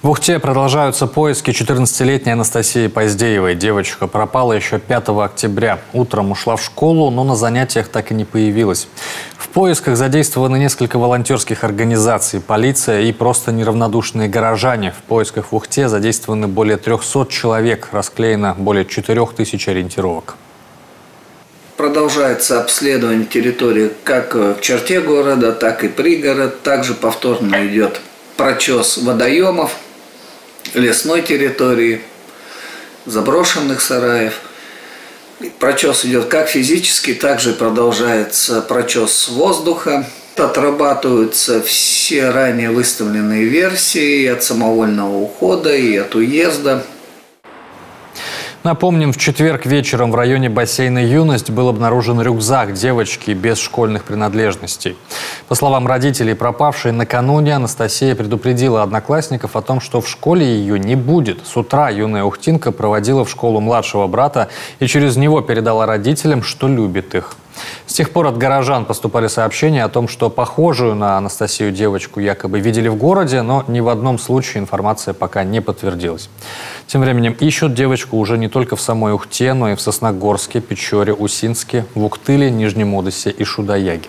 В Ухте продолжаются поиски 14-летней Анастасии Поздеевой. Девочка пропала еще 5 октября. Утром ушла в школу, но на занятиях так и не появилась. В поисках задействованы несколько волонтерских организаций, полиция и просто неравнодушные горожане. В поисках в Ухте задействованы более 300 человек, расклеено более 4000 ориентировок. Продолжается обследование территории как в черте города, так и пригород. Также повторно идет прочес водоемов, лесной территории, заброшенных сараев. Прочес идет как физически, также продолжается прочес воздуха. Отрабатываются все ранее выставленные версии от самовольного ухода и от уезда. Напомним, в четверг вечером в районе бассейна «Юность» был обнаружен рюкзак девочки без школьных принадлежностей. По словам родителей пропавшей, накануне Анастасия предупредила одноклассников о том, что в школе ее не будет. С утра юная ухтинка проводила в школу младшего брата и через него передала родителям, что любит их. С тех пор от горожан поступали сообщения о том, что похожую на Анастасию девочку якобы видели в городе, но ни в одном случае информация пока не подтвердилась. Тем временем ищут девочку уже не только в самой Ухте, но и в Сосногорске, Печоре, Усинске, в Уктыле, Нижнем Одессе и Шудаяге.